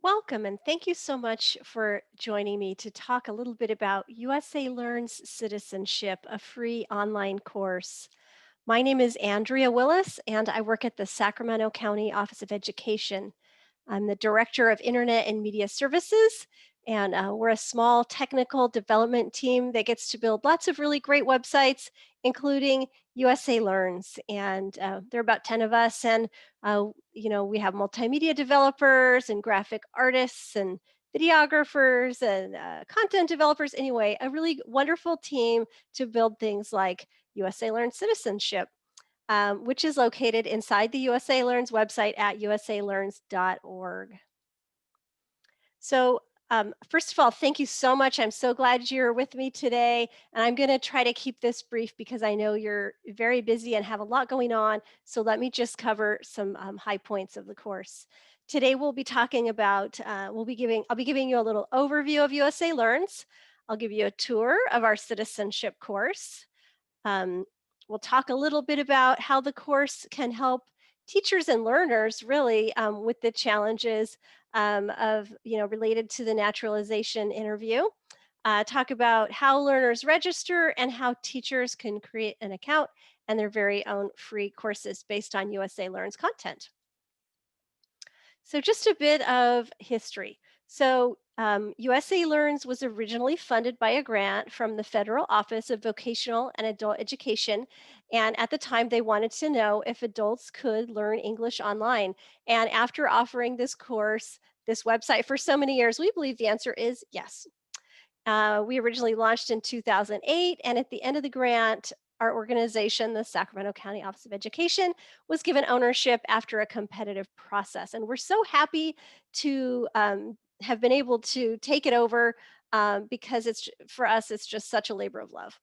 Welcome, and thank you so much for joining me to talk a little bit about USA Learns Citizenship, a free online course. My name is Andrea Willis, and I work at the Sacramento County Office of Education. I'm the Director of Internet and Media Services, and we're a small technical development team that gets to build lots of really great websites, including USA Learns. And there are about 10 of us, and we have multimedia developers and graphic artists and videographers and content developers. Anyway, a really wonderful team to build things like USA Learns Citizenship, which is located inside the USA Learns website at usalearns.org. So, first of all, thank you so much. I'm so glad you're with me today. And I'm going to try to keep this brief because I know you're very busy and have a lot going on. So, let me just cover some high points of the course. Today, we'll be talking about, I'll be giving you a little overview of USA Learns. I'll give you a tour of our citizenship course. Um, we'll talk a little bit about how the course can help teachers and learners really with the challenges of, related to the naturalization interview. Talk about how learners register and how teachers can create an account and their very own free courses based on USA Learns content. So just a bit of history. So USA Learns was originally funded by a grant from the Federal Office of Vocational and Adult Education. And at the time, they wanted to know if adults could learn English online. And after offering this course, this website for so many years, we believe the answer is yes. We originally launched in 2008, and at the end of the grant, our organization, the Sacramento County Office of Education, was given ownership after a competitive process. And we're so happy to have been able to take it over because for us, it's just such a labor of love.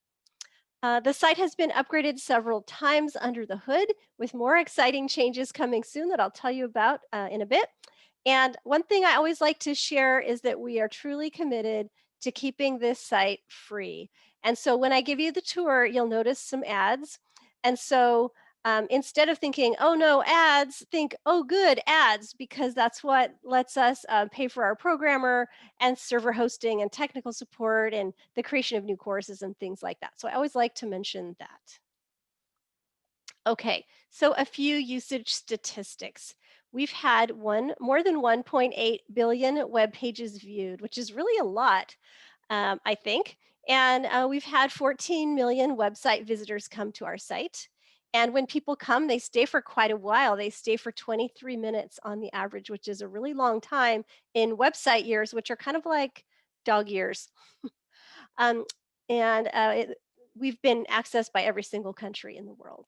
The site has been upgraded several times under the hood with more exciting changes coming soon that I'll tell you about in a bit. And one thing I always like to share is that we are truly committed to keeping this site free. And so when I give you the tour, you'll notice some ads. And so instead of thinking, oh no, ads, think, oh good, ads, because that's what lets us pay for our programmer and server hosting and technical support and the creation of new courses and things like that. So I always like to mention that. Okay, so a few usage statistics. We've had more than 1.8 billion web pages viewed, which is really a lot, I think. And we've had 14 million website visitors come to our site. And when people come, they stay for quite a while. They stay for 23 minutes on the average, which is a really long time in website years, which are kind of like dog years. Um, and we've been accessed by every single country in the world.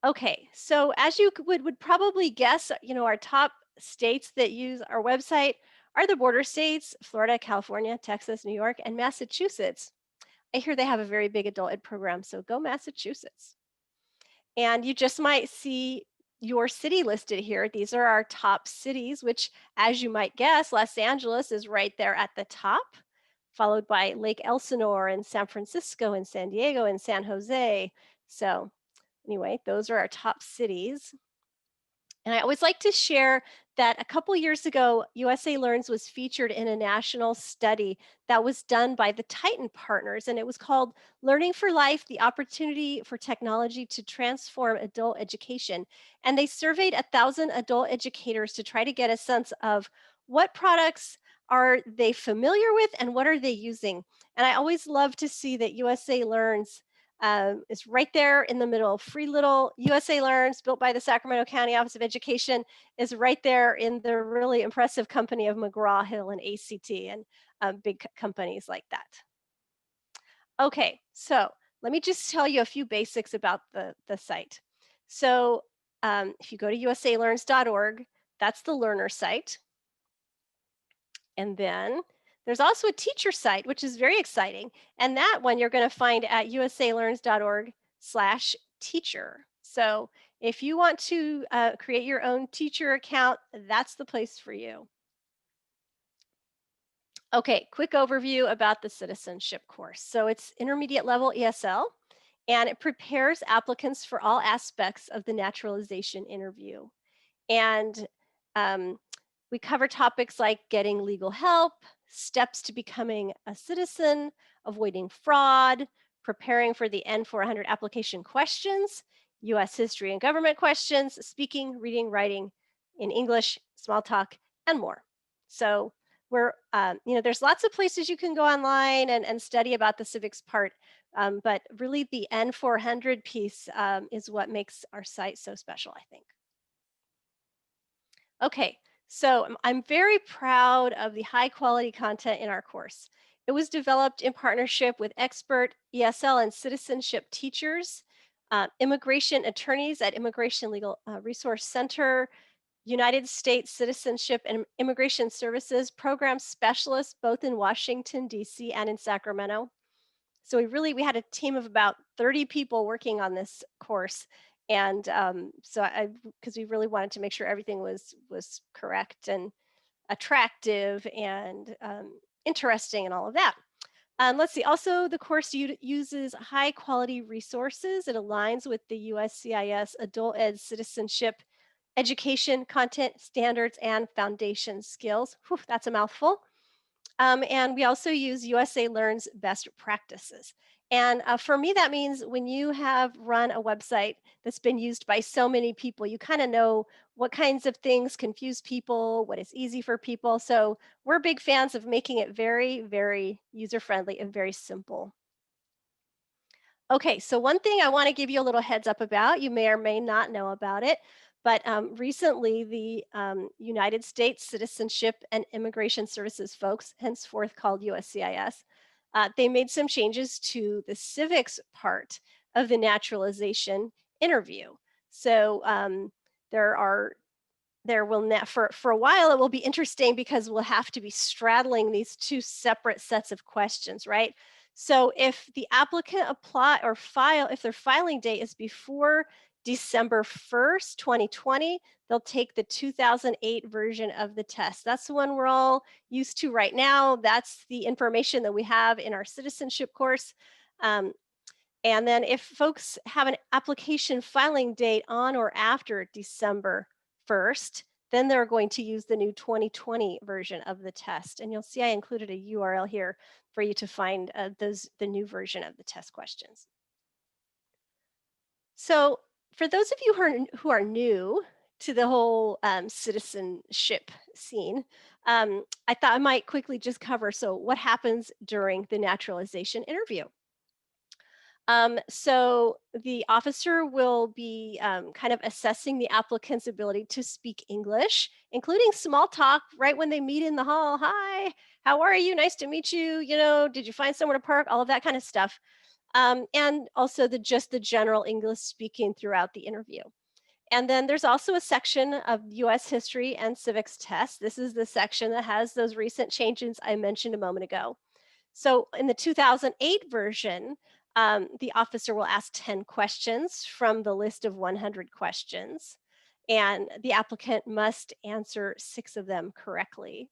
Okay, so as you would probably guess, our top states that use our website are the border states: Florida, California, Texas, New York, and Massachusetts. I hear they have a very big adult ed program, so go Massachusetts. And you just might see your city listed here. These are our top cities, which, as you might guess, Los Angeles is right there at the top, followed by Lake Elsinore and San Francisco and San Diego and San Jose. So anyway, those are our top cities. And I always like to share that a couple years ago, USA Learns was featured in a national study that was done by the Titan Partners, and it was called Learning for Life, the Opportunity for Technology to Transform Adult Education. And they surveyed 1,000 adult educators to try to get a sense of what products are they familiar with and what are they using. And I always love to see that USA Learns is right there in the middle. Free little USA Learns, built by the Sacramento County Office of Education, is right there in the really impressive company of McGraw-Hill and ACT and big companies like that. Okay, so let me just tell you a few basics about the site. So if you go to usalearns.org, that's the learner site. And then there's also a teacher site, which is very exciting. And that one you're going to find at usalearns.org/teacher. So if you want to create your own teacher account, that's the place for you. Okay, quick overview about the citizenship course. So it's intermediate level ESL, and it prepares applicants for all aspects of the naturalization interview. And um, We cover topics like getting legal help, steps to becoming a citizen, avoiding fraud, preparing for the N400 application questions, US history and government questions, speaking, reading, writing in English, small talk, and more. So there's lots of places you can go online and study about the civics part, but really the N400 piece is what makes our site so special, I think. Okay, so I'm very proud of the high quality content in our course. It was developed in partnership with expert ESL and citizenship teachers, immigration attorneys at Immigration Legal Resource Center, United States Citizenship and Immigration Services program specialists, both in Washington, D.C. and in Sacramento. So we had a team of about 30 people working on this course, and because we really wanted to make sure everything was correct and attractive and interesting and all of that. Let's see. Also, the course uses high quality resources. It aligns with the USCIS Adult Ed Citizenship Education Content Standards and Foundation Skills. Whew, that's a mouthful. And we also use USA Learns best practices. And for me, that means when you have run a website that's been used by so many people, you kind of know what kinds of things confuse people, what is easy for people. So we're big fans of making it very, very user friendly and very simple. Okay, so one thing I want to give you a little heads up about, you may or may not know about it, but recently the United States Citizenship and Immigration Services folks, henceforth called USCIS, they made some changes to the civics part of the naturalization interview. So there are there will for a while it will be interesting because we'll have to be straddling these two separate sets of questions, right? So if the applicant apply or file, if their filing date is before December 1st, 2020, they'll take the 2008 version of the test. That's the one we're all used to right now. That's the information that we have in our citizenship course. And then if folks have an application filing date on or after December 1st, then they're going to use the new 2020 version of the test. And you'll see I included a URL here for you to find the new version of the test questions. So for those of you who are new to the whole citizenship scene, I thought I might quickly just cover, so what happens during the naturalization interview? So the officer will be kind of assessing the applicant's ability to speak English, including small talk right when they meet in the hall. Hi, how are you? Nice to meet you. Did you find somewhere to park? All of that kind of stuff. And also just the general English speaking throughout the interview. And then there's also a section of US history and civics tests. This is the section that has those recent changes I mentioned a moment ago. So in the 2008 version, the officer will ask 10 questions from the list of 100 questions, and the applicant must answer 6 of them correctly.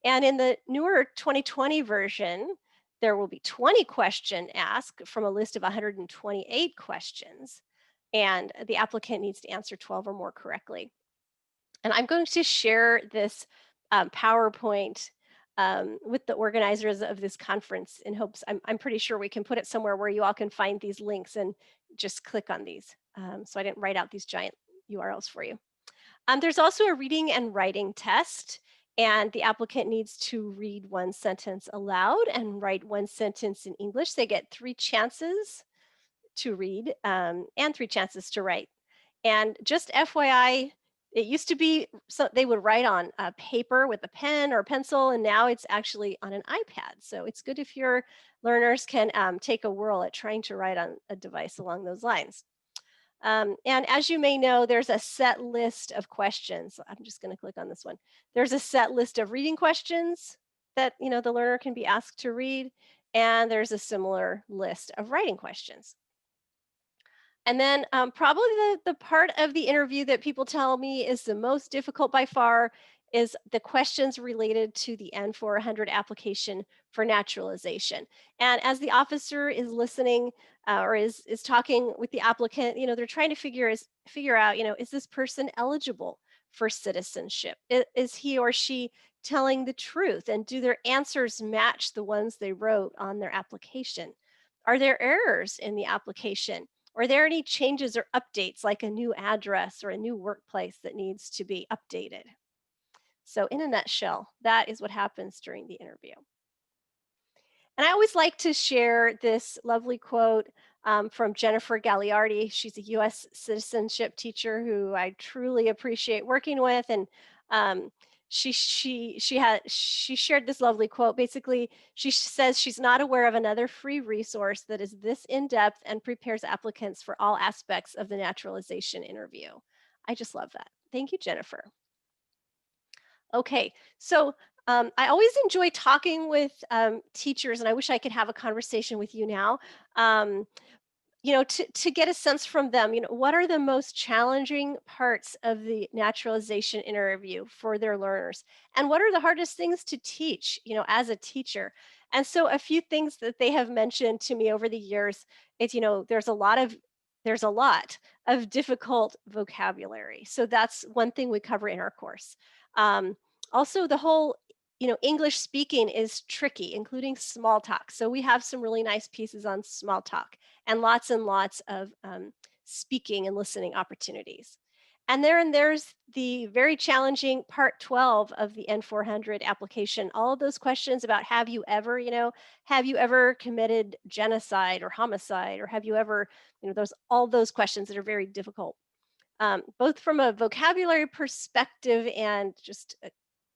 And in the newer 2020 version, there will be 20 questions asked from a list of 128 questions, and the applicant needs to answer 12 or more correctly. And I'm going to share this PowerPoint with the organizers of this conference in hopes, I'm pretty sure we can put it somewhere where you all can find these links and just click on these. So I didn't write out these giant URLs for you. There's also a reading and writing test, and the applicant needs to read one sentence aloud and write one sentence in English. They get 3 chances to read and 3 chances to write. And just FYI, it used to be so they would write on paper with a pen or pencil, and now it's actually on an iPad. So it's good if your learners can take a whirl at trying to write on a device along those lines. And as you may know, there's a set list of questions. I'm just going to click on this one. There's a set list of reading questions that the learner can be asked to read, and there's a similar list of writing questions. And then probably the part of the interview that people tell me is the most difficult by far is the questions related to the N400 application for naturalization. And as the officer is listening or is talking with the applicant, they're trying to figure out, is this person eligible for citizenship? Is he or she telling the truth? And do their answers match the ones they wrote on their application? Are there errors in the application? Are there any changes or updates, like a new address or a new workplace that needs to be updated? So, in a nutshell, that is what happens during the interview. And I always like to share this lovely quote from Jennifer Gagliardi. She's a US citizenship teacher who I truly appreciate working with. And um, she shared this lovely quote. Basically, she says she's not aware of another free resource that is this in depth and prepares applicants for all aspects of the naturalization interview. I just love that. Thank you, Jennifer. Okay, so I always enjoy talking with teachers, and I wish I could have a conversation with you now. Um, to get a sense from them, what are the most challenging parts of the naturalization interview for their learners, and what are the hardest things to teach, as a teacher. And so, a few things that they have mentioned to me over the years is, there's a lot of difficult vocabulary. So that's one thing we cover in our course. Um, Also, the whole English speaking is tricky, including small talk. So we have some really nice pieces on small talk and lots of speaking and listening opportunities. And there's the very challenging part 12 of the N400 application. All of those questions about have you ever committed genocide or homicide, or have you ever, all those questions that are very difficult, both from a vocabulary perspective and just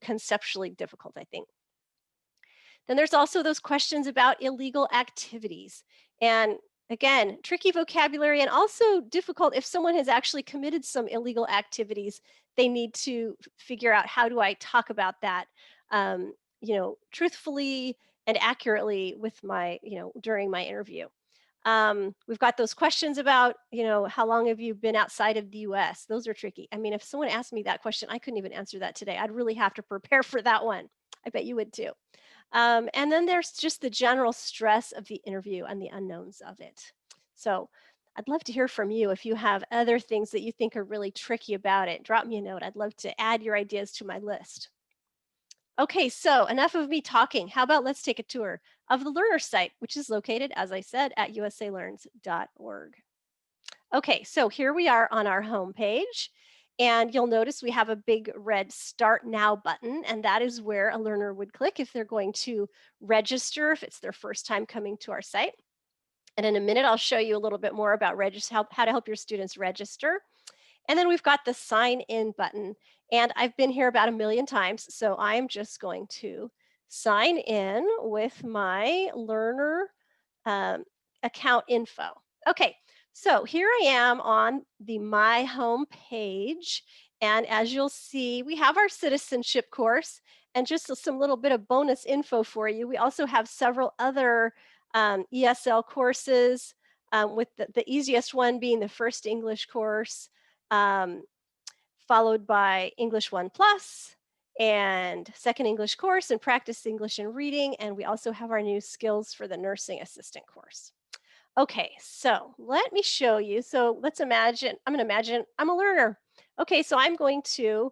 conceptually difficult, I think. Then there's also those questions about illegal activities. And again, tricky vocabulary and also difficult if someone has actually committed some illegal activities. They need to figure out, how do I talk about that, truthfully and accurately with during my interview. We've got those questions about, how long have you been outside of the US? Those are tricky. I mean, if someone asked me that question, I couldn't even answer that today. I'd really have to prepare for that one. I bet you would too. And then there's just the general stress of the interview and the unknowns of it. So I'd love to hear from you. If you have other things that you think are really tricky about it, drop me a note. I'd love to add your ideas to my list. Okay, so enough of me talking. How about let's take a tour of the learner site, which is located, as I said, at usalearns.org. Okay, so here we are on our home page, and you'll notice we have a big red Start Now button, and that is where a learner would click if they're going to register, if it's their first time coming to our site. And in a minute, I'll show you a little bit more about how to help your students register. And then we've got the Sign In button, and I've been here about a million times, so I'm just going to sign in with my learner um, account info. Okay, so here I am on the My Home page. And as you'll see, we have our citizenship course and just some little bit of bonus info for you. We also have several other ESL courses, with the easiest one being the first English course, um, followed by English 1 Plus and second English course and practice English and reading. And we also have our new skills for the nursing assistant course. Okay, so let me show you. So I'm going to imagine I'm a learner. Okay, so I'm going to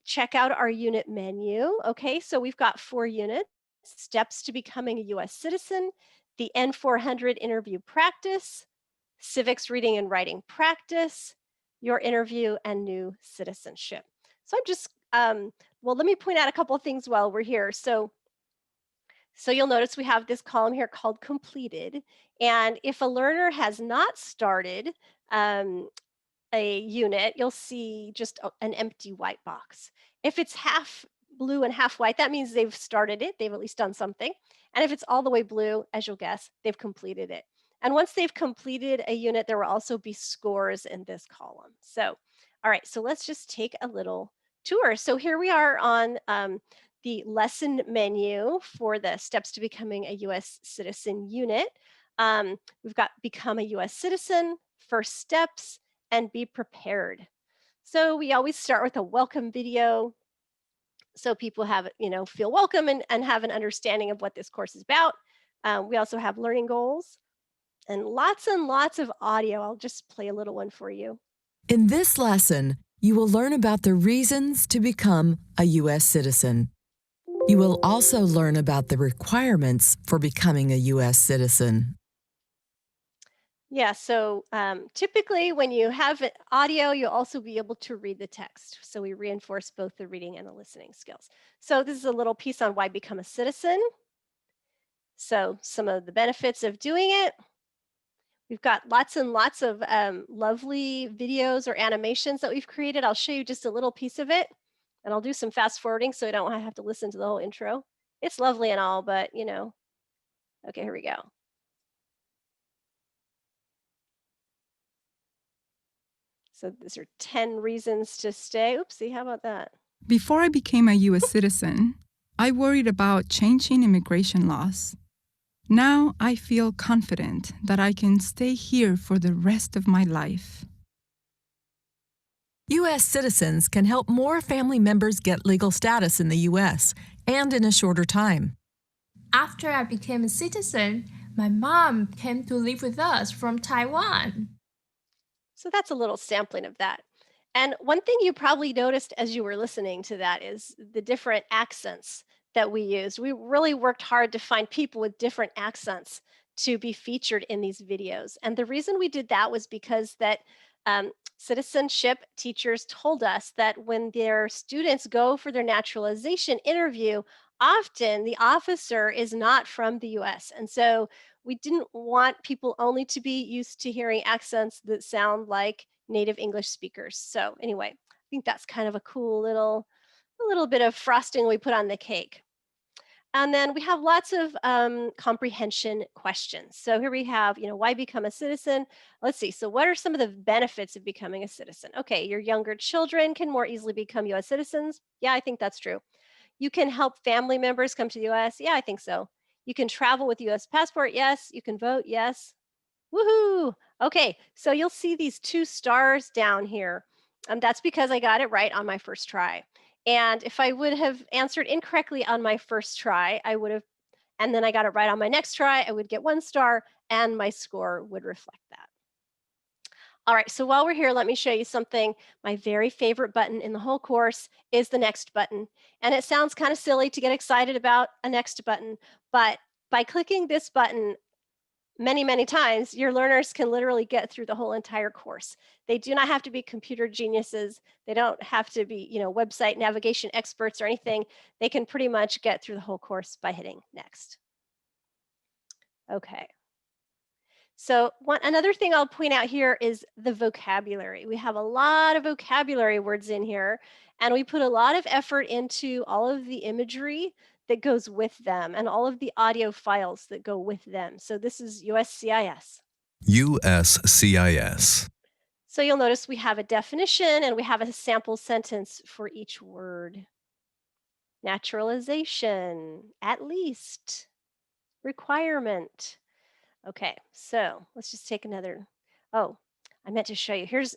check out our unit menu. Okay, so we've got 4 units: steps to becoming a US citizen, the N400 interview practice, civics reading and writing practice, your interview, and new citizenship. So I'm just, well, let me point out a couple of things while we're here. So you'll notice we have this column here called completed. And if a learner has not started a unit, you'll see just an empty white box. If it's half blue and half white, that means they've started it. They've at least done something. And if it's all the way blue, as you'll guess, they've completed it. And once they've completed a unit, there will also be scores in this column. So, all right, so let's just take a little tour. So here we are on the lesson menu for the Steps to Becoming a US Citizen unit. We've got Become a US Citizen, First Steps, and Be Prepared. So we always start with a welcome video, so people have, feel welcome and have an understanding of what this course is about. We also have learning goals and lots of audio. I'll just play a little one for you. In this lesson, You will learn about the reasons to become a U.S. citizen. You will also learn about the requirements for becoming a U.S. citizen. Yeah, so typically when you have audio, you'll also be able to read the text. So we reinforce both the reading and the listening skills. So this is a little piece on why become a citizen. So some of the benefits of doing it. We've got lots and lots of lovely videos or animations that we've created. I'll show you just a little piece of it, and I'll do some fast forwarding so I don't have to listen to the whole intro. It's lovely and all, but okay, here we go. So these are 10 reasons to stay. Oopsie, how about that? Before I became a U.S. citizen, I worried about changing immigration laws. Now I feel confident that I can stay here for the rest of my life. U.S. citizens can help more family members get legal status in the U.S. and in a shorter time. After I became a citizen, my mom came to live with us from Taiwan. So that's a little sampling of that. And one thing you probably noticed as you were listening to that is the different accents that we used. We really worked hard to find people with different accents to be featured in these videos. And the reason we did that was because that citizenship teachers told us that when their students go for their naturalization interview, often the officer is not from the US. And so we didn't want people only to be used to hearing accents that sound like native English speakers. So anyway, I think that's kind of a little bit of frosting we put on the cake. And then we have lots of comprehension questions. So here we have, why become a citizen? Let's see. So what are some of the benefits of becoming a citizen? Okay, your younger children can more easily become US citizens. Yeah, I think that's true. You can help family members come to the US. Yeah, I think so. You can travel with US passport. Yes. You can vote. Yes. Woohoo! Okay, so you'll see these 2 stars down here. That's because I got it right on my first try. And if I would have answered incorrectly on my first try, I would have, and then I got it right on my next try, I would get 1 star and my score would reflect that. All right, so while we're here, let me show you something. My very favorite button in the whole course is the next button. And it sounds kind of silly to get excited about a next button, but by clicking this button, many, many times, your learners can literally get through the whole entire course. They do not have to be computer geniuses. They don't have to be, website navigation experts or anything. They can pretty much get through the whole course by hitting next. Okay. So another thing I'll point out here is the vocabulary. We have a lot of vocabulary words in here, and we put a lot of effort into all of the imagery that goes with them and all of the audio files that go with them. So this is USCIS. USCIS. So you'll notice we have a definition and we have a sample sentence for each word. Naturalization, at least, requirement. Okay, so let's just take another. Oh, I meant to show you. Here's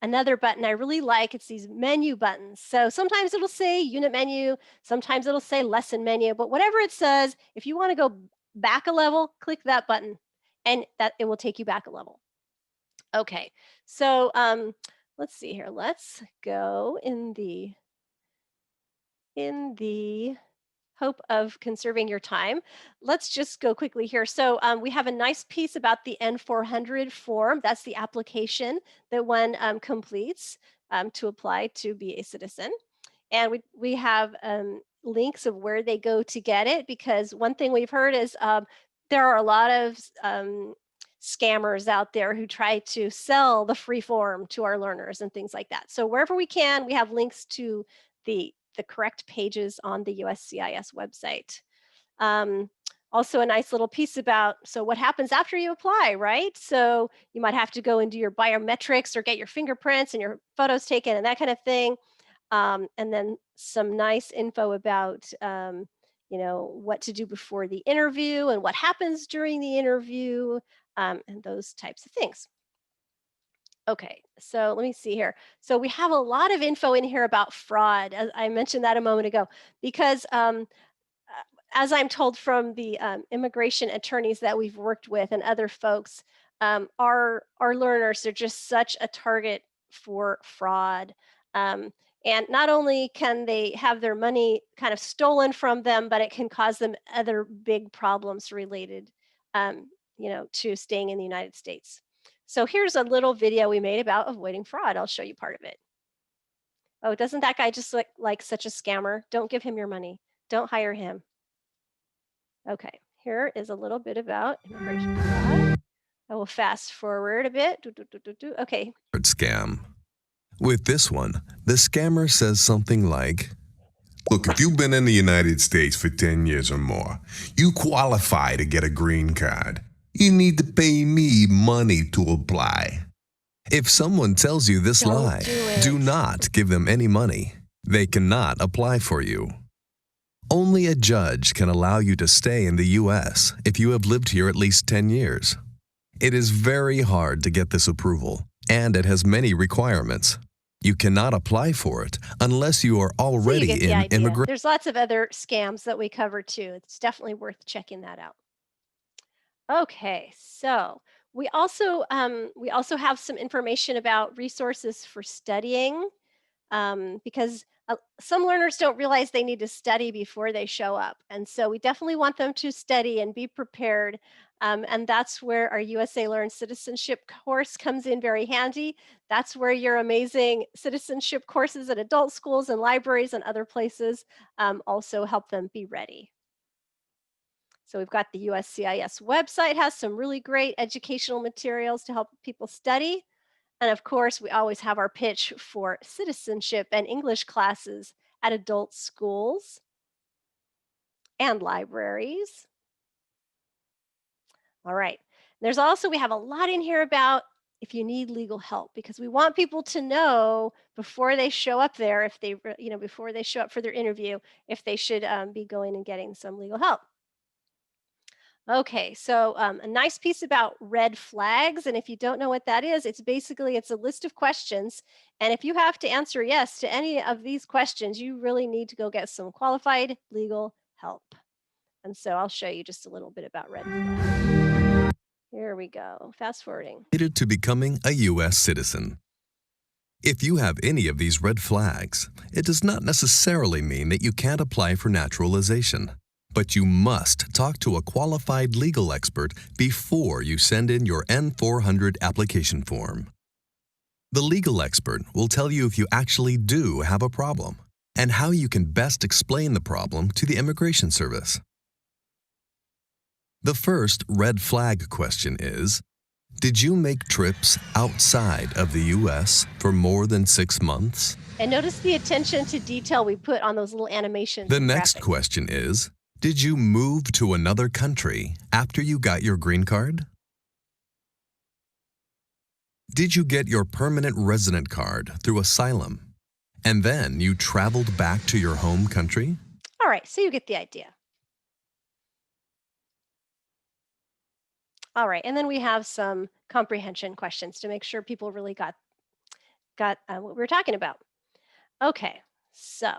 another button I really like. It's these menu buttons. So sometimes it'll say unit menu, sometimes it'll say lesson menu, but whatever it says, if you want to go back a level, click that button and that it will take you back a level. Okay, so let's see here. Let's go in the hope of conserving your time. Let's just go quickly here. So we have a nice piece about the N400 form. That's the application that one completes to apply to be a citizen. And we have links of where they go to get it, because one thing we've heard is there are a lot of scammers out there who try to sell the free form to our learners and things like that. So wherever we can, we have links to the correct pages on the USCIS website. Also a nice little piece about, so what happens after you apply, right? So you might have to go and do your biometrics or get your fingerprints and your photos taken and that kind of thing. And then some nice info about, what to do before the interview and what happens during the interview, and those types of things. Okay, so let me see here. So we have a lot of info in here about fraud. As I mentioned that a moment ago, because as I'm told from the immigration attorneys that we've worked with and other folks, our learners are just such a target for fraud. Um, and not only can they have their money kind of stolen from them, but it can cause them other big problems related, um, to staying in the United States. So here's a little video we made about avoiding fraud. I'll show you part of it. Oh, doesn't that guy just look like such a scammer? Don't give him your money. Don't hire him. Okay, here is a little bit about immigration fraud. I will fast forward a bit. Okay. Scam. With this one, the scammer says something like, "Look, if you've been in the United States for 10 years or more, you qualify to get a green card. You need to pay me money to apply." If someone tells you this Don't lie, do it. do not give them any money. They cannot apply for you. Only a judge can allow you to stay in the U.S. if you have lived here at least 10 years. It is very hard to get this approval, and it has many requirements. You cannot apply for it unless you are So you already get the in idea. immigration. There's lots of other scams that we cover too. It's definitely worth checking that out. Okay, so we also have some information about resources for studying, because some learners don't realize they need to study before they show up, and so we definitely want them to study and be prepared. And that's where our USA Learns Citizenship course comes in very handy. That's where your amazing citizenship courses at adult schools and libraries and other places also help them be ready. So we've got the USCIS website, has some really great educational materials to help people study. And of course, we always have our pitch for citizenship and English classes at adult schools and libraries. All right. There's also, we have a lot in here about if you need legal help, because we want people to know before they show up there, if they, before they show up for their interview, if they should be going and getting some legal help. Okay, so a nice piece about red flags, and if you don't know what that is, it's a list of questions, and if you have to answer yes to any of these questions, you really need to go get some qualified legal help. And so I'll show you just a little bit about red flags. Here we go, fast forwarding. To becoming a U.S. citizen. If you have any of these red flags, it does not necessarily mean that you can't apply for naturalization. But you must talk to a qualified legal expert before you send in your N-400 application form. The legal expert will tell you if you actually do have a problem and how you can best explain the problem to the Immigration Service. The first red flag question is, did you make trips outside of the U.S. for more than 6 months? And notice the attention to detail we put on those little animations. The and next graphics. question is, did you move to another country after you got your green card? Did you get your permanent resident card through asylum, and then you traveled back to your home country? All right, so you get the idea. All right, and then we have some comprehension questions to make sure people really got what we were talking about. Okay, so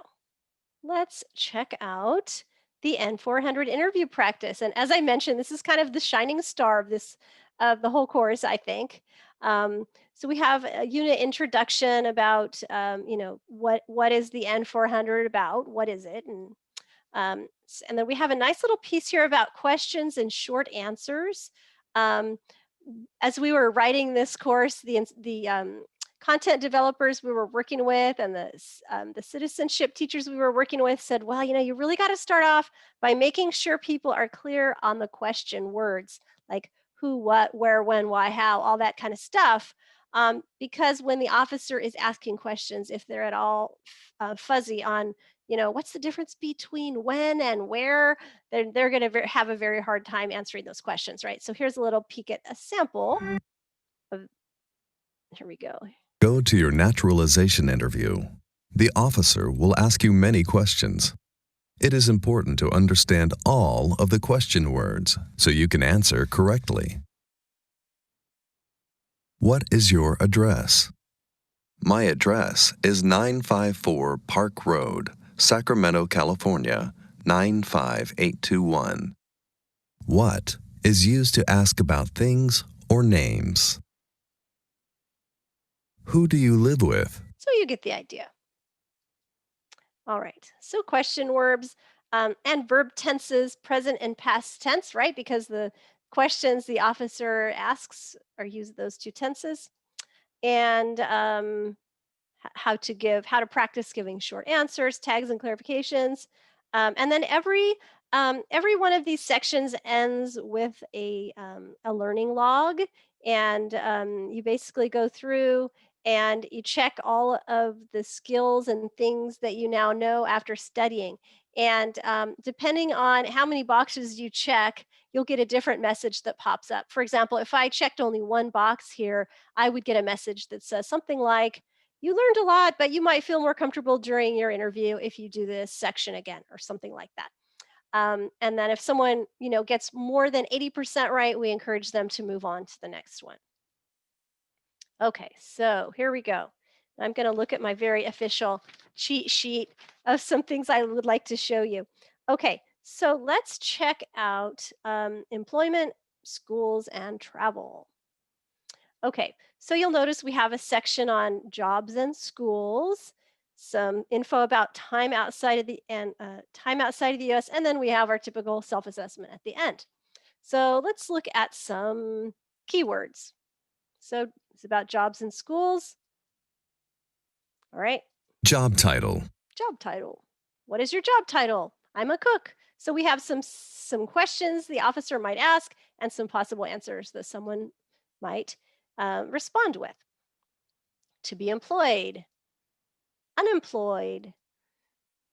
let's check out the N-400 interview practice. And as I mentioned, this is kind of the shining star of the whole course, I think. So we have a unit introduction about, what is the N-400 about? What is it? And then we have a nice little piece here about questions and short answers. As we were writing this course, the content developers we were working with and the citizenship teachers we were working with said, well, you really got to start off by making sure people are clear on the question words, like who, what, where, when, why, how, all that kind of stuff. Because when the officer is asking questions, if they're at all fuzzy on, what's the difference between when and where, then they're going to have a very hard time answering those questions, right? So here's a little peek at a sample. Here we go. Go to your naturalization interview. The officer will ask you many questions. It is important to understand all of the question words so you can answer correctly. What is your address? My address is 954 Park Road, Sacramento, California, 95821. What is used to ask about things or names? Who do you live with? So you get the idea. All right. So question verbs and verb tenses, present and past tense, right? Because the questions the officer asks are used those two tenses. And how to practice giving short answers, tags, and clarifications. And then every one of these sections ends with a learning log, and you basically go through and you check all of the skills and things that you now know after studying. And depending on how many boxes you check, you'll get a different message that pops up. For example, if I checked only one box here, I would get a message that says something like, you learned a lot, but you might feel more comfortable during your interview if you do this section again, or something like that. And then if someone, gets more than 80% right, we encourage them to move on to the next one. Okay, so here we go. I'm going to look at my very official cheat sheet of some things I would like to show you. Okay, so let's check out employment, schools, and travel. Okay, so you'll notice we have a section on jobs and schools, some info about time outside of the U.S., and then we have our typical self-assessment at the end. So let's look at some keywords. So it's about jobs and schools. All right, Job title. job title. What is your job title? I'm a cook. So we have some questions the officer might ask and some possible answers that someone might respond with. To be employed, unemployed,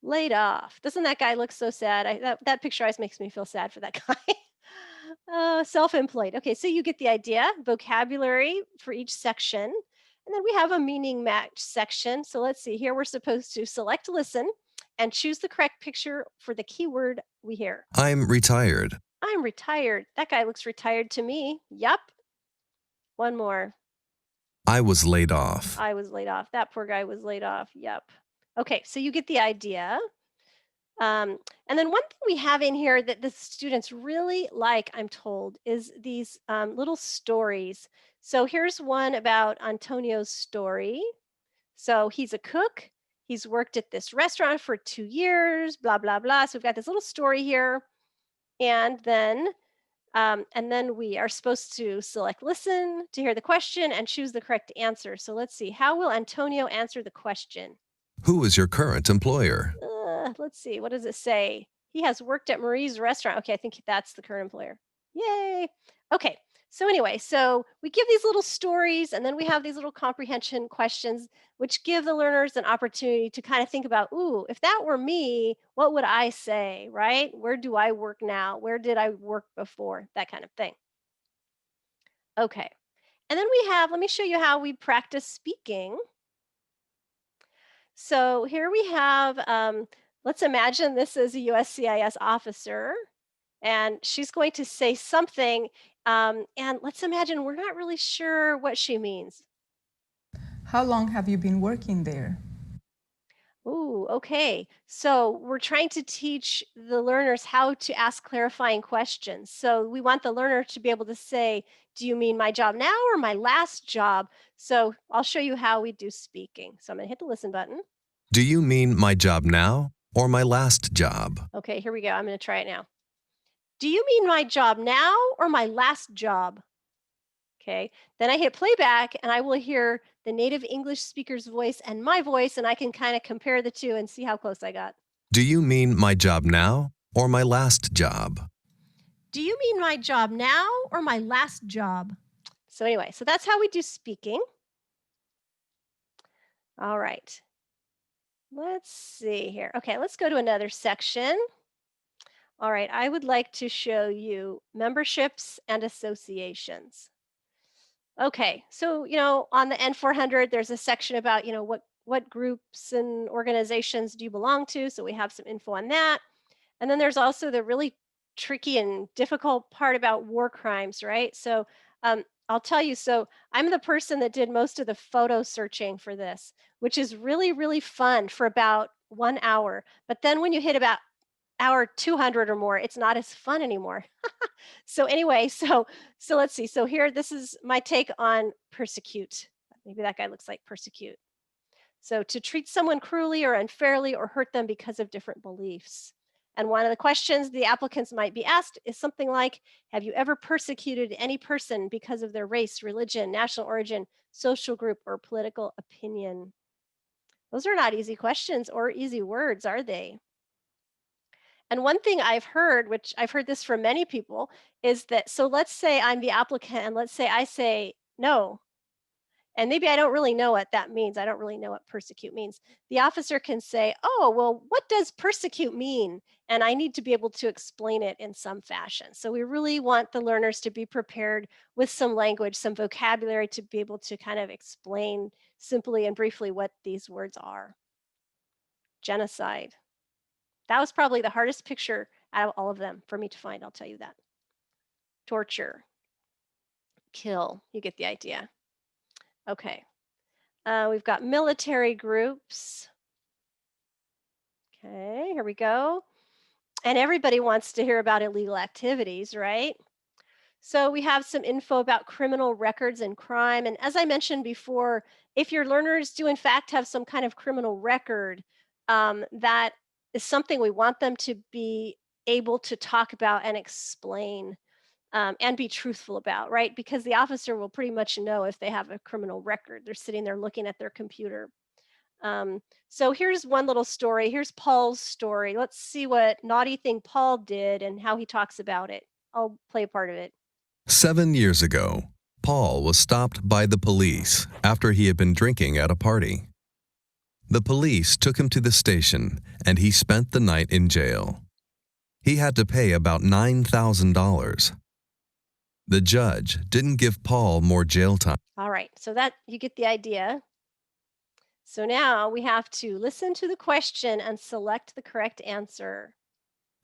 laid off. Doesn't that guy look so sad? That picture always makes me feel sad for that guy. Self-employed. Okay, so you get the idea. Vocabulary for each section. And then we have a meaning match section. So let's see, here we're supposed to select listen and choose the correct picture for the keyword we hear. I'm retired. I'm retired. That guy looks retired to me. Yup. One more. I was laid off. I was laid off. That poor guy was laid off. Yep. Okay, so you get the idea. And then one thing we have in here that the students really like, I'm told, is these little stories. So here's one about Antonio's story. So he's a cook. He's worked at this restaurant for 2 years, blah, blah, blah. So we've got this little story here. And then we are supposed to select listen to hear the question and choose the correct answer. So let's see, how will Antonio answer the question? Who is your current employer? Let's see, what does it say? He has worked at Marie's restaurant. Okay, I think that's the current employer. Yay. Okay, so anyway, so we give these little stories and then we have these little comprehension questions, which give the learners an opportunity to kind of think about, ooh, if that were me, what would I say, right? Where do I work now? Where did I work before? That kind of thing. Okay, and then let me show you how we practice speaking. So here we have, let's imagine this is a USCIS officer, and she's going to say something, and let's imagine we're not really sure what she means. How long have you been working there? Ooh, okay. So we're trying to teach the learners how to ask clarifying questions. So we want the learner to be able to say, do you mean my job now or my last job? So I'll show you how we do speaking. So I'm going to hit the listen button. Do you mean my job now or my last job? Okay, here we go. I'm going to try it now. Do you mean my job now or my last job? Okay, then I hit playback and I will hear the native English speaker's voice and my voice, and I can kind of compare the two and see how close I got. Do you mean my job now or my last job? Do you mean my job now or my last job? So anyway, so that's how we do speaking. All right. Let's see here. Okay, let's go to another section. All right, I would like to show you memberships and associations. Okay, so on the N400, there's a section about what groups and organizations do you belong to. So we have some info on that, and then there's also the really tricky and difficult part about war crimes, right? So I'll tell you. So I'm the person that did most of the photo searching for this, which is really really fun for about 1 hour. But then when you hit about hour 200 or more, it's not as fun anymore. So anyway, so let's see. So here, this is my take on persecute. maybe that guy looks like persecute. So to treat someone cruelly or unfairly or hurt them because of different beliefs. And one of the questions the applicants might be asked is something like, have you ever persecuted any person because of their race, religion, national origin, social group, or political opinion? Those are not easy questions or easy words, are they? And one thing I've heard, which I've heard this from many people, is that so let's say I'm the applicant and let's say I say no, and maybe I don't really know what that means. I don't really know what persecute means. The officer can say, oh, well, what does persecute mean? And I need to be able to explain it in some fashion. So we really want the learners to be prepared with some language, some vocabulary to be able to kind of explain simply and briefly what these words are. Genocide. That was probably the hardest picture out of all of them for me to find, I'll tell you that. Torture. Kill. You get the idea. Okay. We've got military groups. Okay, here we go. And everybody wants to hear about illegal activities, right? So we have some info about criminal records and crime. And as I mentioned before, if your learners do in fact have some kind of criminal record, that is something we want them to be able to talk about and explain and be truthful about, right? Because the officer will pretty much know if they have a criminal record. They're sitting there looking at their computer. So here's one little story. Here's Paul's story. Let's see what naughty thing Paul did and how he talks about it. I'll play a part of it. 7 years ago, Paul was stopped by the police after he had been drinking at a party. The police took him to the station and he spent the night in jail. He had to pay about $9,000. The judge didn't give Paul more jail time. All right, so that you get the idea. So now we have to listen to the question and select the correct answer.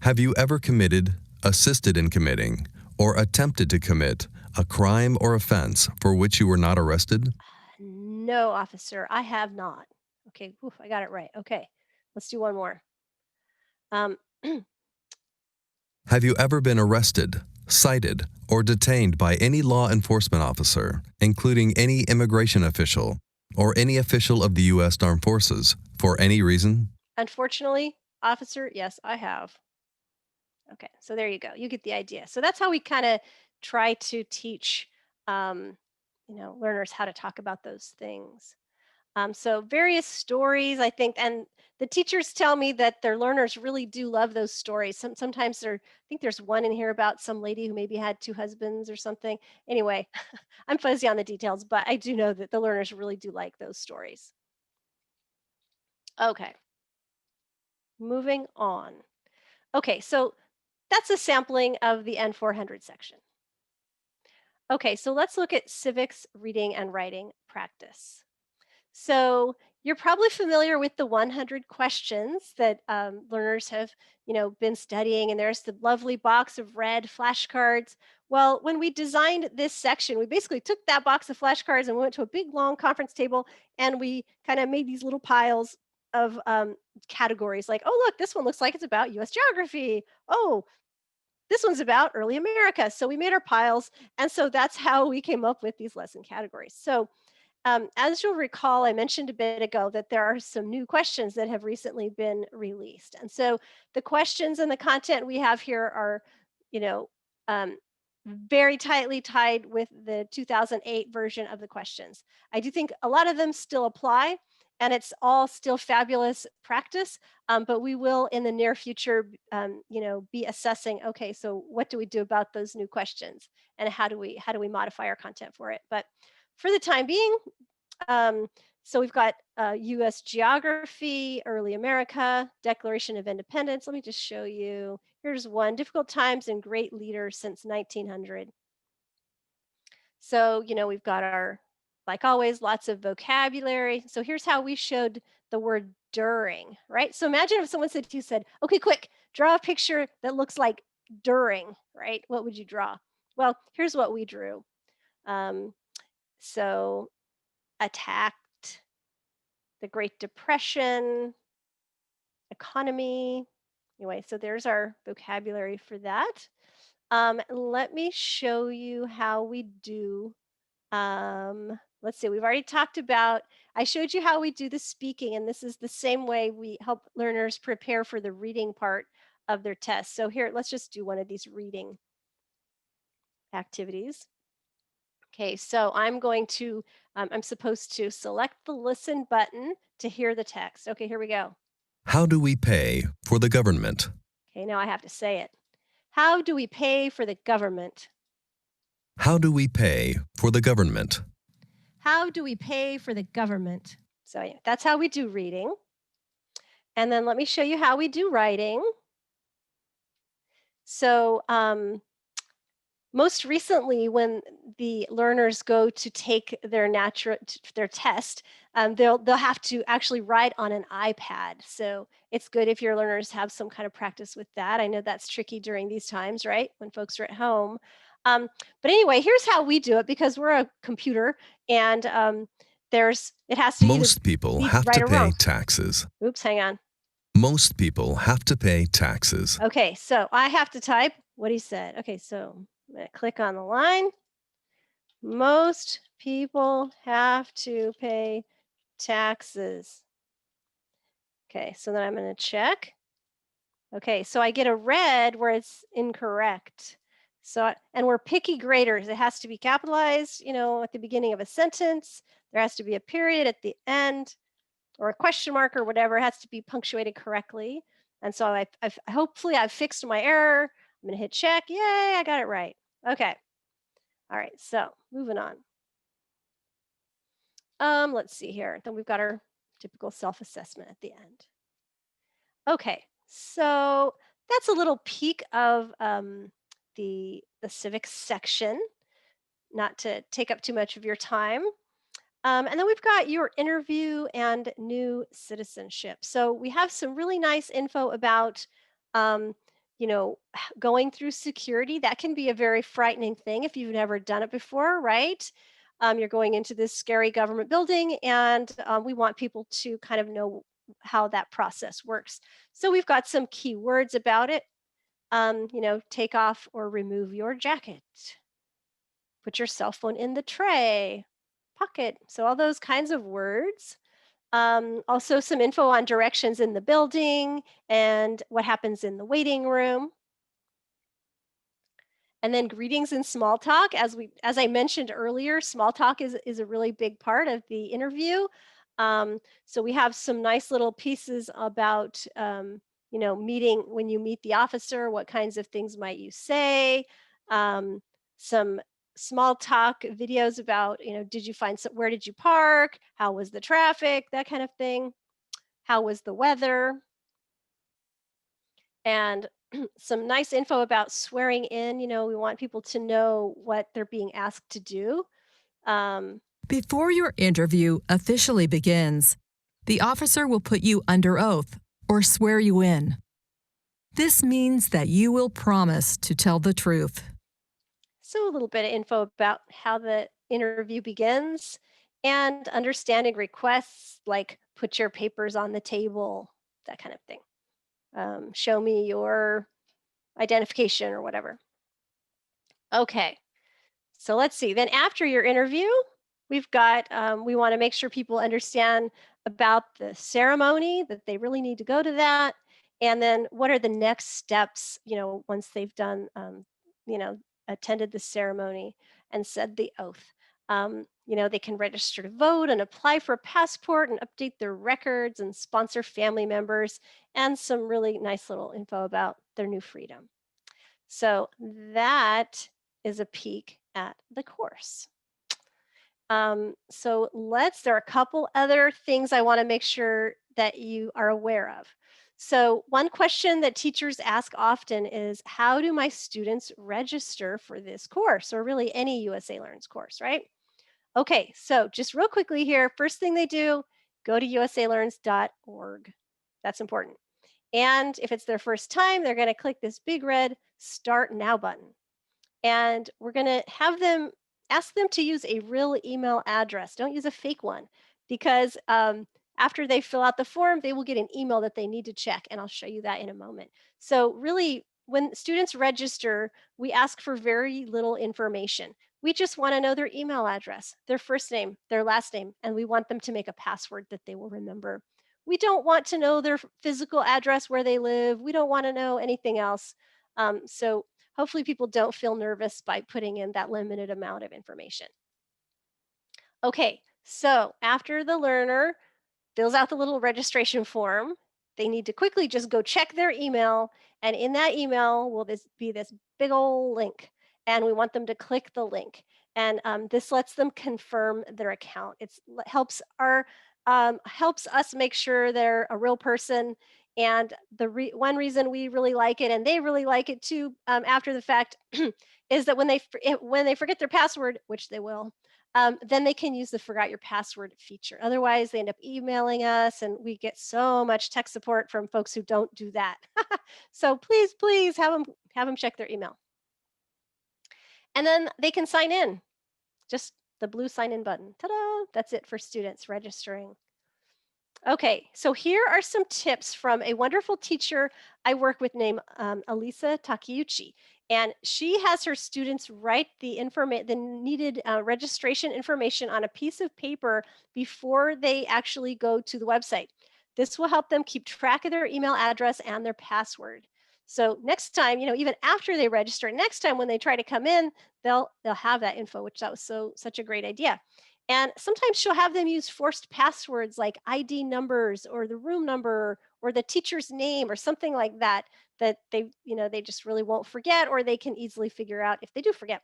Have you ever committed, assisted in committing, or attempted to commit a crime or offense for which you were not arrested? No, officer, I have not. Okay, oof, I got it right. Okay, let's do one more. Um, Have you ever been arrested, cited, or detained by any law enforcement officer, including any immigration official or any official of the U.S. Armed Forces, for any reason? Unfortunately, officer, yes, I have. Okay, so there you go. You get the idea. So that's how we kind of try to teach, um, learners how to talk about those things. So various stories, I think, and the teachers tell me that their learners really do love those stories. Sometimes I think there's one in here about some lady who maybe had two husbands or something. Anyway, I'm fuzzy on the details, but I do know that the learners really do like those stories. Okay, moving on. Okay, so that's a sampling of the N400 section. Okay, so let's look at civics reading and writing practice. So you're probably familiar with the 100 questions that learners have, been studying, and there's the lovely box of red flashcards. Well, when we designed this section, we basically took that box of flashcards and we went to a big long conference table, and we kind of made these little piles of categories like, oh, look, this one looks like it's about US geography. Oh, this one's about early America. So we made our piles. And so that's how we came up with these lesson categories. So as you'll recall, I mentioned a bit ago that there are some new questions that have recently been released. And so the questions and the content we have here are, you know, um, very tightly tied with the 2008 version of the questions. I do think a lot of them still apply, and it's all still fabulous practice, but we will in the near future, be assessing, okay, so what do we do about those new questions, and how do we modify our content for it? But for the time being, um, so we've got US geography, early America, Declaration of Independence. Let me just show you. Here's one, difficult times and great leaders since 1900. So, we've got our, like always, lots of vocabulary. So here's how we showed the word during, right? So imagine if someone said to you, said, okay, quick, draw a picture that looks like during, right? What would you draw? Well, here's what we drew. So attacked, the Great Depression, economy. Anyway, so there's our vocabulary for that. Let me show you how we do. let's see, we've already talked about, I showed you how we do the speaking, and this is the same way we help learners prepare for the reading part of their test. So here, let's just do one of these reading activities. Okay, so I'm supposed to select the listen button to hear the text. Okay, here we go. How do we pay for the government? Okay, now I have to say it. How do we pay for the government? How do we pay for the government? How do we pay for the government? So yeah, that's how we do reading. And then let me show you how we do writing. So most recently, when the learners go to take their test, they'll have to actually write on an iPad. So it's good if your learners have some kind of practice with that. I know that's tricky during these times, right? When folks are at home. Um, but anyway, here's how we do it because we're a computer and it has to either Most people be have right to or pay wrong. taxes. Oops, hang on. Most people have to pay taxes. Okay, so I have to type what he said. Okay, so I'm going to click on the line. Most people have to pay taxes. Okay, so then I'm going to check. Okay, so I get a red where it's incorrect. And we're picky graders. It has to be capitalized, at the beginning of a sentence. There has to be a period at the end or a question mark or whatever. It has to be punctuated correctly. And so hopefully I've fixed my error. I'm going to hit check. Yay, I got it right. Okay. All right, so moving on. Let's see here. Then we've got our typical self-assessment at the end. Okay, so that's a little peek of the civics section, not to take up too much of your time. And then we've got your interview and new citizenship. So we have some really nice info about, um, going through security. That can be a very frightening thing if you've never done it before, right? You're going into this scary government building, and we want people to kind of know how that process works. So we've got some key words about it. Take off or remove your jacket. Put your cell phone in the tray, pocket. So all those kinds of words. Also some info on directions in the building and what happens in the waiting room. And then greetings and small talk. As I mentioned earlier, small talk is a really big part of the interview. So we have some nice little pieces about meeting when you meet the officer, what kinds of things might you say? Some small talk videos about, where did you park? How was the traffic? That kind of thing. How was the weather? And some nice info about swearing in. We want people to know what they're being asked to do. Before your interview officially begins, the officer will put you under oath or swear you in. This means that you will promise to tell the truth. So a little bit of info about how the interview begins and understanding requests like put your papers on the table, that kind of thing. Show me your identification or whatever. Okay, so let's see. Then after your interview, we want to make sure people understand about the ceremony, that they really need to go to that. And then what are the next steps, once they've done, you know, attended the ceremony and said the oath. They can register to vote and apply for a passport and update their records and sponsor family members and some really nice little info about their new freedom. So that is a peek at the course. There are a couple other things I want to make sure that you are aware of. So one question that teachers ask often is, how do my students register for this course, or really any USA Learns course, right? Okay, so just real quickly here, first thing they do, go to usalearns.org. That's important. And if it's their first time, they're going to click this big red Start Now button. And we're going to ask them to use a real email address. Don't use a fake one, because after they fill out the form, they will get an email that they need to check. And I'll show you that in a moment. So really, when students register, we ask for very little information. We just want to know their email address, their first name, their last name, and we want them to make a password that they will remember. We don't want to know their physical address where they live. We don't want to know anything else. So hopefully people don't feel nervous by putting in that limited amount of information. Okay, so after the learner fills out the little registration form, they need to quickly just go check their email. And in that email will be this big old link. And we want them to click the link. And this lets them confirm their account. It helps us make sure they're a real person. And one reason we really like it, and they really like it too, after the fact, is that when they forget their password, which they will, then they can use the forgot your password feature. Otherwise, they end up emailing us, and we get so much tech support from folks who don't do that. So please have them check their email. And then they can sign in. Just the blue sign in button. Ta-da! That's it for students registering. Okay, so here are some tips from a wonderful teacher I work with named Elisa Takeuchi. And she has her students write the needed registration information on a piece of paper before they actually go to the website. This will help them keep track of their email address and their password. So next time, even after they register, next time when they try to come in, they'll have that info, which that was such a great idea. And sometimes she'll have them use forced passwords like ID numbers or the room number or the teacher's name or something like that that they just really won't forget, or they can easily figure out if they do forget.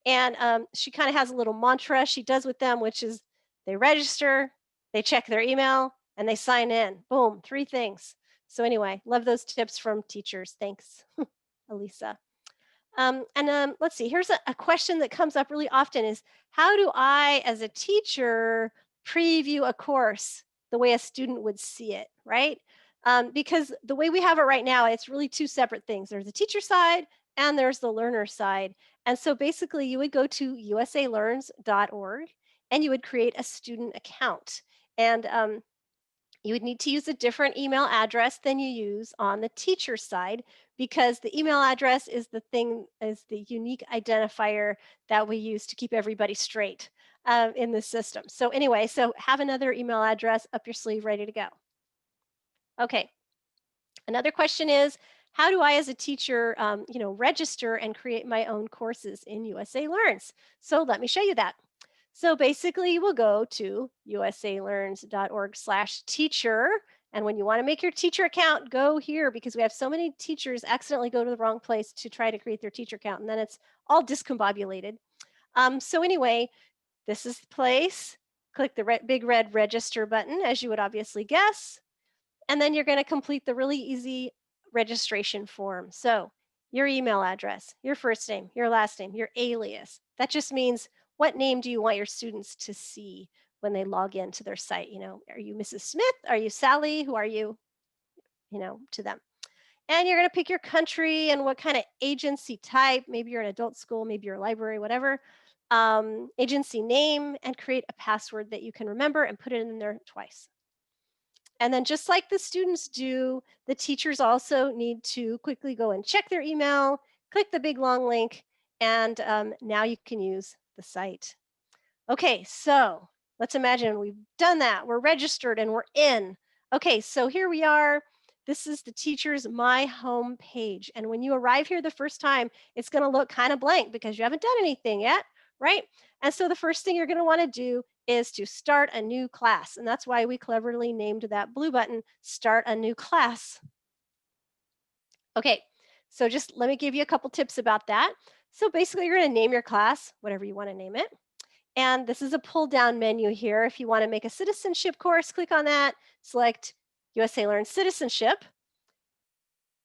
And she kind of has a little mantra she does with them, which is they register, they check their email, and they sign in. Boom, 3 things. So anyway, love those tips from teachers. Thanks, Elisa. Let's see, here's a question that comes up really often is, how do I, as a teacher, preview a course the way a student would see it, right? Because the way we have it right now, it's really 2 separate things. There's the teacher side and there's the learner side. And so basically you would go to usalearns.org and you would create a student account. And you would need to use a different email address than you use on the teacher side, because the email address is the unique identifier that we use to keep everybody straight in the system. So anyway, so have another email address up your sleeve ready to go. Okay, another question is, how do I as a teacher register and create my own courses in USA Learns? So let me show you that. So basically, you will go to usalearns.org/teacher. And when you want to make your teacher account, go here, because we have so many teachers accidentally go to the wrong place to try to create their teacher account. And then it's all discombobulated. So anyway, this is the place. Click the big red register button, as you would obviously guess. And then you're going to complete the really easy registration form. So your email address, your first name, your last name, your alias. That just means, what name do you want your students to see when they log into their site? Are you Mrs. Smith? Are you Sally? Who are you? To them. And you're going to pick your country and what kind of agency type. Maybe you're an adult school, maybe you're a library, whatever. Agency name, and create a password that you can remember and put it in there twice. And then just like the students do, the teachers also need to quickly go and check their email, click the big long link, and now you can use the site. Okay, so let's imagine we've done that. We're registered and we're in. Okay, so here we are. This is the teacher's My Home page. And when you arrive here the first time, it's going to look kind of blank because you haven't done anything yet, right? And so the first thing you're going to want to do is to start a new class. And that's why we cleverly named that blue button Start a New Class. Okay, so just let me give you a couple tips about that. So basically, you're going to name your class, whatever you want to name it. And this is a pull down menu here. If you want to make a citizenship course, click on that, select USA Learns Citizenship.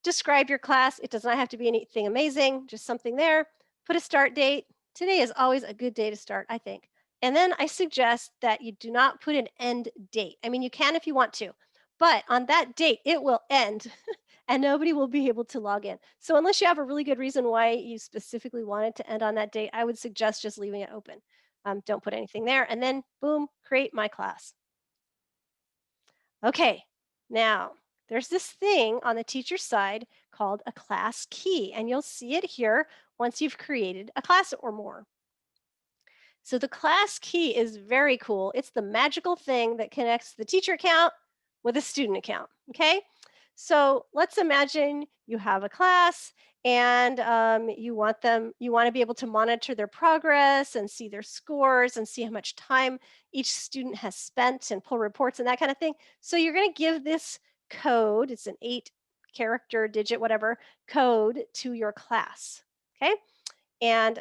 Describe your class. It does not have to be anything amazing, just something there. Put a start date. Today is always a good day to start, I think. And then I suggest that you do not put an end date. I mean, you can if you want to, but on that date, it will end and nobody will be able to log in. So unless you have a really good reason why you specifically want it to end on that date, I would suggest just leaving it open. Don't put anything there. And then boom, create my class. Okay, now there's this thing on the teacher side called a class key, and you'll see it here once you've created a class or more. So the class key is very cool. It's the magical thing that connects the teacher account with a student account. Okay. So let's imagine you have a class and you want to be able to monitor their progress and see their scores and see how much time each student has spent and pull reports and that kind of thing. So you're going to give this code, it's an 8 character digit, whatever code to your class. Okay. And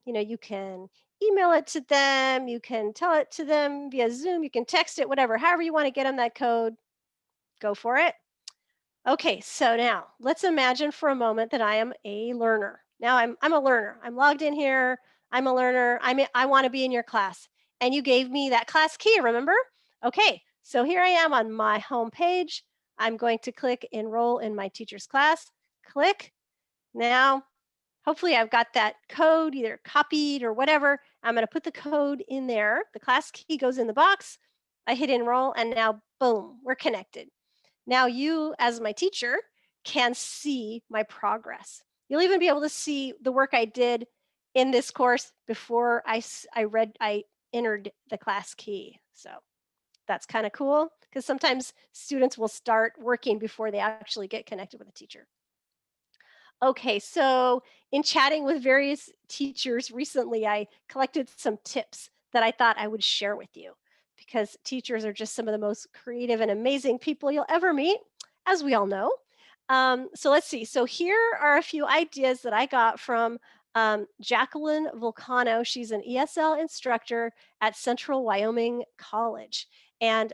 you can email it to them, you can tell it to them via Zoom, you can text it, whatever, however you want to get them that code, go for it. Okay, so now let's imagine for a moment that I am a learner. Now I'm a learner. I'm logged in here. I'm a learner. I want to be in your class. And you gave me that class key, remember? Okay, so here I am on my home page. I'm going to click enroll in my teacher's class. Click. Now, hopefully I've got that code either copied or whatever. I'm going to put the code in there. The class key goes in the box. I hit enroll and now boom, we're connected. Now you, as my teacher, can see my progress. You'll even be able to see the work I did in this course before I entered the class key. So that's kind of cool because sometimes students will start working before they actually get connected with a teacher. Okay, so in chatting with various teachers recently, I collected some tips that I thought I would share with you because teachers are just some of the most creative and amazing people you'll ever meet, as we all know. So let's see. So here are a few ideas that I got from Jacqueline Volcano. She's an ESL instructor at Central Wyoming College. And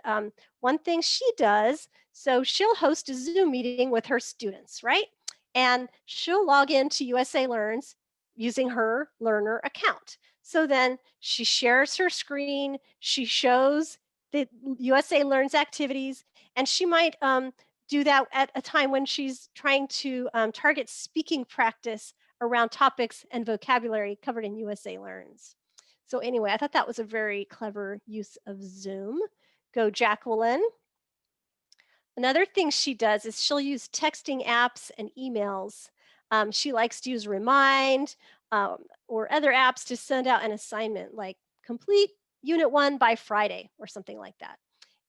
one thing she does, so she'll host a Zoom meeting with her students, right? And she'll log into USA Learns using her learner account. So then she shares her screen, she shows the USA Learns activities, and she might do that at a time when she's trying to target speaking practice around topics and vocabulary covered in USA Learns. So anyway, I thought that was a very clever use of Zoom. Go Jacqueline. Another thing she does is she'll use texting apps and emails. She likes to use Remind or other apps to send out an assignment like complete Unit 1 by Friday or something like that.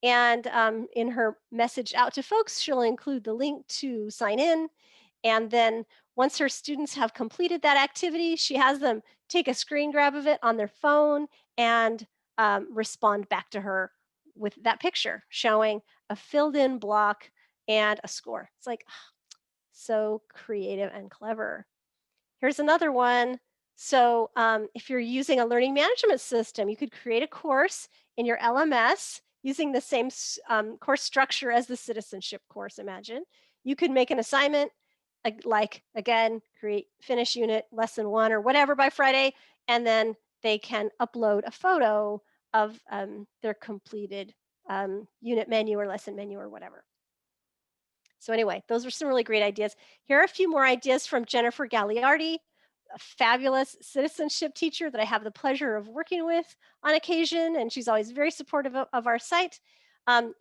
And in her message out to folks, she'll include the link to sign in. And then once her students have completed that activity, she has them take a screen grab of it on their phone and respond back to her with that picture showing a filled in block and a score. It's like so creative and clever. Here's another one. So if you're using a learning management system, you could create a course in your LMS using the same course structure as the citizenship course, imagine. You could make an assignment like, again, finish unit lesson 1 or whatever by Friday, and then they can upload a photo of their completed unit menu or lesson menu or whatever. So anyway, those are some really great ideas. Here are a few more ideas from Jennifer Gagliardi, a fabulous citizenship teacher that I have the pleasure of working with on occasion, and she's always very supportive of our site.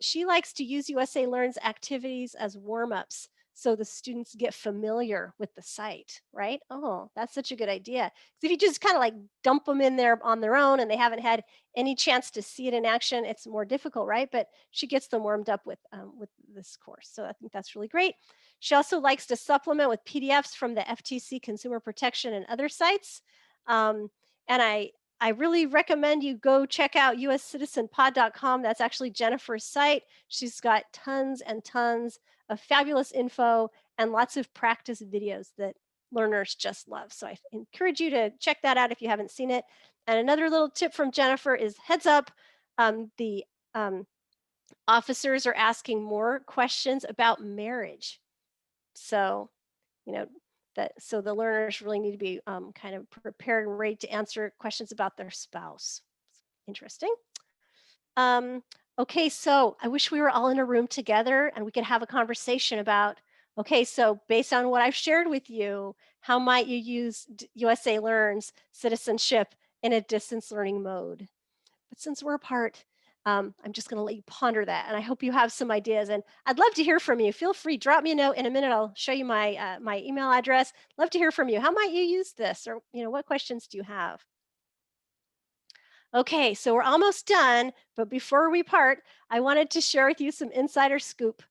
She likes to use USA Learns activities as warm-ups so the students get familiar with the site, right? Oh, that's such a good idea. Because if you just kind of like dump them in there on their own and they haven't had any chance to see it in action, it's more difficult, right? But she gets them warmed up with this course. So I think that's really great. She also likes to supplement with PDFs from the FTC Consumer Protection and other sites. And I really recommend you go check out uscitizenpod.com. That's actually Jennifer's site. She's got tons and tons of fabulous info and lots of practice videos that learners just love. So I encourage you to check that out if you haven't seen it. And another little tip from Jennifer is heads up, the officers are asking more questions about marriage. So, so the learners really need to be kind of prepared and ready to answer questions about their spouse. Interesting. Okay, so I wish we were all in a room together and we could have a conversation about, okay, so based on what I've shared with you, how might you use USA Learns citizenship in a distance learning mode? But since we're apart, I'm just going to let you ponder that. And I hope you have some ideas. And I'd love to hear from you. Feel free, drop me a note in a minute. I'll show you my my email address. Love to hear from you. How might you use this? Or what questions do you have? Okay, so we're almost done, but before we part, I wanted to share with you some insider scoop.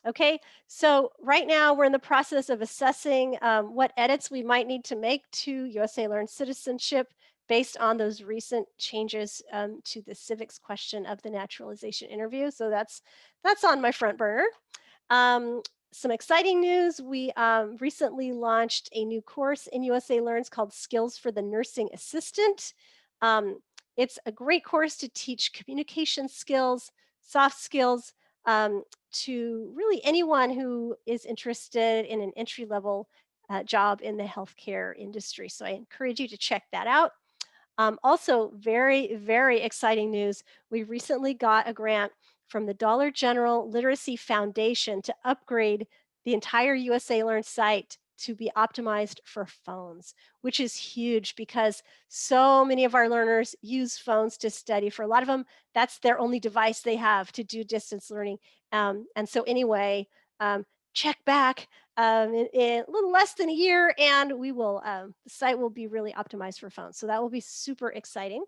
Okay, so right now we're in the process of assessing what edits we might need to make to USA Learns Citizenship based on those recent changes to the civics question of the naturalization interview. So that's on my front burner. Um, some exciting news. We recently launched a new course in USA Learns called Skills for the Nursing Assistant. Um, it's a great course to teach communication skills, soft skills, to really anyone who is interested in an entry level job in the healthcare industry. So I encourage you to check that out. Also, very, very exciting news. We recently got a grant from the Dollar General Literacy Foundation to upgrade the entire USA Learn site to be optimized for phones, which is huge because so many of our learners use phones to study. For a lot of them, that's their only device they have to do distance learning. And so, anyway, check back in a little less than a year, and we will the site will be really optimized for phones. So that will be super exciting.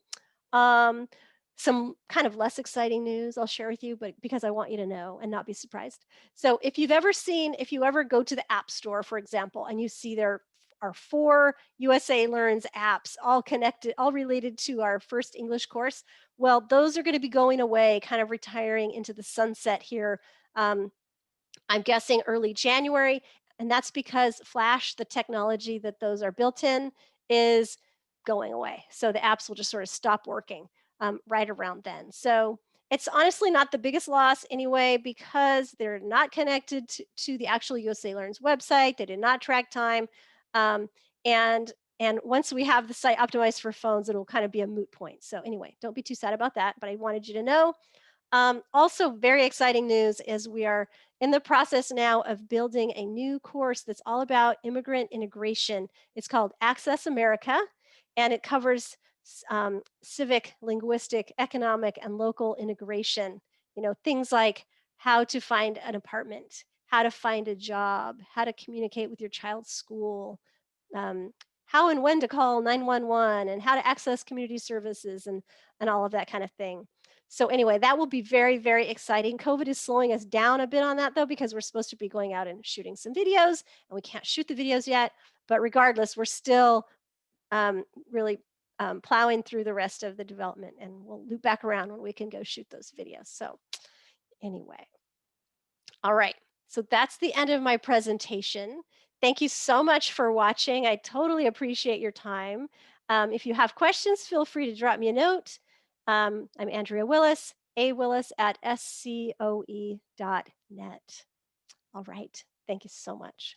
Um, some kind of less exciting news I'll share with you, but because I want you to know and not be surprised. So if you ever go to the App Store, for example, and you see there are 4 USA Learns apps all connected, all related to our first English course, well, those are going to be going away, kind of retiring into the sunset here. I'm guessing early January, and that's because Flash, the technology that those are built in, is going away. So the apps will just sort of stop working right around then. So it's honestly not the biggest loss anyway, because they're not connected to the actual USA Learns website. They did not track time. Um, and and once we have the site optimized for phones, it'll kind of be a moot point. So anyway, don't be too sad about that, but I wanted you to know. Also, very exciting news is we are in the process now of building a new course that's all about immigrant integration. It's called Access America, and it covers civic, linguistic, economic, and local integration. You know, things like how to find an apartment, how to find a job, how to communicate with your child's school, um, how and when to call 911, and how to access community services, and all of that kind of thing. So anyway, that will be very, very exciting. COVID is slowing us down a bit on that though, because we're supposed to be going out and shooting some videos, and we can't shoot the videos yet. But regardless, we're still really plowing through the rest of the development, and we'll loop back around when we can go shoot those videos. So anyway, all right. So that's the end of my presentation. Thank you so much for watching. I totally appreciate your time. If you have questions, feel free to drop me a note. I'm Andrea Willis, awillis@scoe.net. All right. Thank you so much.